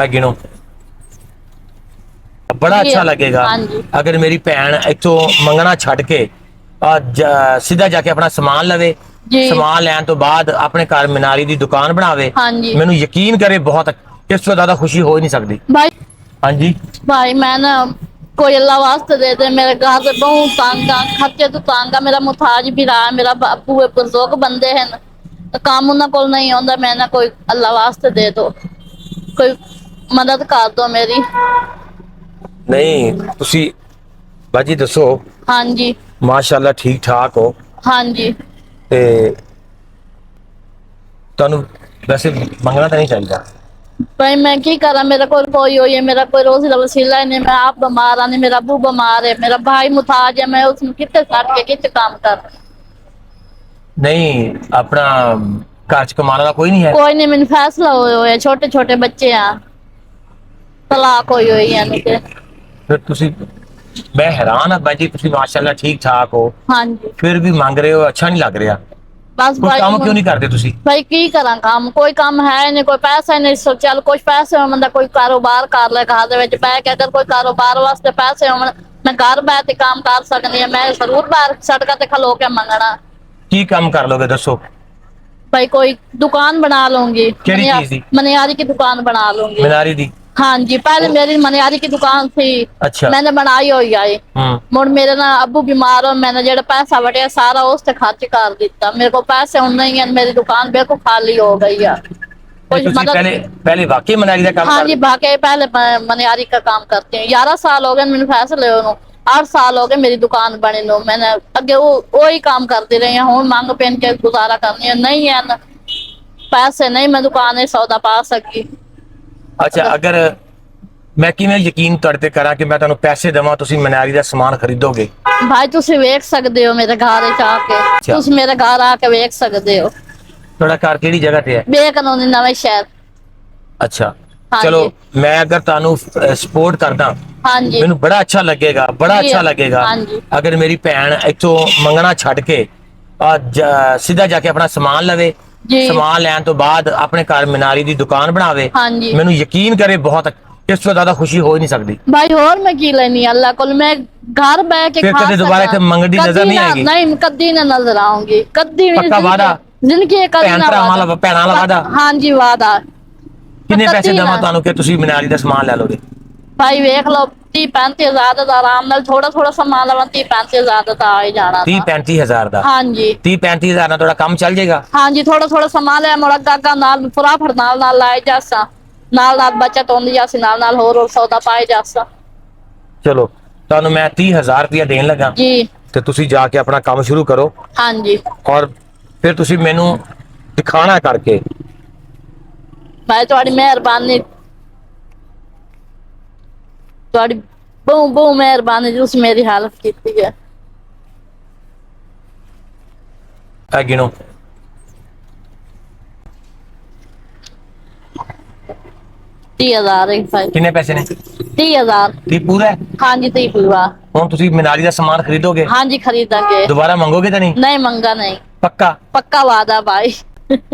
गिनो। बड़ा जी अच्छा लगेगा हाँ जी। अगर मेरी भैन इथों मंगना छड़ के सीधा जाके अपना समान लवे। जी समान लैन तो बाद अपने घर मनारी की दुकान बनावे। हाँ जी। मैनू यकीन करे बहुत इस तो ज्यादा खुशी हो ही नहीं सकती। भाई हाँ जी। भाई मैं ना कोई अल्लाह वास्ते दे दे, मेरे घर से बहुत तंग आ, खर्चे तो तंग आ, मेरा मुताज भी रहा, मेरा बापू बुजुर्ग बंदे हैं तो काम उन्होंने को नहीं आता। मैं ना कोई अल्लाह वास्ते दे दो, कोई मदद कर दो मेरी। नहीं तुसी बाजी दसो। हाँ जी। माशाल्लाह ठीक ठाक हो हाँ जी। ते तुहानू वैसे मंगना तो नहीं चाहिए। भाई मैं की करा, मेरा कोई होई है, मेरा कोई रोजी का वसीला ही नहीं। मैं आप बीमार आने, मेरा अबू बीमार है, मेरा भाई मुताज है, मैं उसमें कितने काट के कितने काम कर। नहीं अपना घर च कमाने वाला कोई नहीं है। कोई नहीं, मैंने फैसला होया, छोटे छोटे बच्चे हैं, तलाक हुई है ते। फिर तुसी मैं हैरान हाँ बाजी तुसी माशाल्लाह ठीक ठाक हो हाँ जी। फिर भी मांग रहे हो, अच्छा नहीं लग रहा। बस कोई भाई काम क्यों नहीं करते तुसी? भाई की करा काम, कोई काम है नहीं, कोई पैसा ही नहीं। सो चल कुछ पैसे हो बंदा कोई कारोबार कर ले, घर दे विच बह के अगर कोई कारोबार वास्ते पैसे हो मैं घर बह के काम कर सकनी है। मैं जरूर बाहर सड़क ते खलो के मंगना। की काम कर लोगे दसो? भाई कोई दुकान बना लूंगी, केड़ी चीज दी? मनियारी की दुकान बना लूंगी। मीनारी दी। हाँ जी, पहले मेरी मनियारी की दुकान थी, अच्छा। मैंने बनाई हुई है। मुड़ मेरे ना अबू बीमार हो, मैंने जेड़ा पैसा वटिया सारा उस ते खर्च कर दिता। मेरे को पैसे हुन नहीं है, मेरी दुकान बिल्कुल खाली हो गई है। नहीं, कुछ तुसी मदद। पहले पहले वाकई मनारी का काम हाँ कर जी, बाकी पहले मनियारी का काम करती हूँ। 11 साल हो गए मैंने फैसले हो, 8 साल हो गए मेरी दुकान बनी नो। मैंने अगे वो ही काम करती रही हूँ, हूँ मांग पेन के गुजारा करनी है। नहीं है ना पैसे, नहीं मैं दुकान सौदा पा सकी। अच्छा अगर मैं किवें यकीन तुहाडे ते करा कि मैं तुहानू पैसे देवां तुसी मनारी दा सामान खरीदोगे? भाई तुसी वेख सकते हो मेरे घर आके, अच्छा। तुसी मेरे घर आके वेख सकते हो। तुहाडा घर केड़ी जगह ते है? बेकानूनी नवे शहर। अच्छा हाँ चलो जी। मैं अगर तुहानू सपोर्ट करदा हाँ जी। मैनू बड़ा अच्छा लगेगा, बड़ा जी अच्छा लगेगा हाँ जी। अगर मेरी भैन इथों मंगना छड़ के सीधा जाके अपना समान लवे। जी समान लैन तो बाद अपने घर मनारी की दुकान बनावे। हाँ जी। मैनू यकीन करे बहुत इस तो ज्यादा खुशी हो ही नहीं सकती। भाई और मैं की लेनी अल्लाह को, मैं घर बह के फिर खा कदे दोबारा सका। इत्थे मंगन दी नजर कदी नहीं ना, आएगी? नहीं कदी ना नजर आऊंगी, कदी भी पक्का वादा? जिंदगी कदी भैन ना भरावां वादा। वाला भैनां वाला वादा? हाँ जी वादा। किन्ने पैसे कदी देवां ना तुहानू कि तुसी मनारी दा सामान ले लोगे? भाई वेख लो 30-35 हजार का आराम नाल, थोड़ा थोड़ा सामान लवा 30-35 हजार का आ ही जाना था। 30-35 हजार का? हाँ जी। 30-35 हजार ना थोड़ा काम चल जाएगा? हाँ जी, थोड़ा थोड़ा सामान लिया मुड़ा गागा नाल फटाफट नाल नाल लाए जासा, नाल नाल बचत होंदी जासी, नाल नाल होर सौदा पाए जासा। चलो तुहानू मैं 30,000 रुपया देन लगा जी ते तुसी जाके अपना काम शुरू करो हाँ जी। और फिर तुसी मैनू दिखाना करके। भाई थोड़ी मेहरबानी, थोड़ी बहुत बहुत मेहरबानी तुस मेरी हेल्प की है। ऐ गिनो। 30 हजार भाई। किन्ने पैसे ने? 30 हजार। 30 पूरा है? हाँ जी 30 पूरा। हुण तुसी मनारी दा सामान खरीदोगे? हाँ जी खरीदेंगे। दोबारा मंगोगे तो नहीं? नहीं मंगा नहीं। पक्का? पक्का वादा भाई।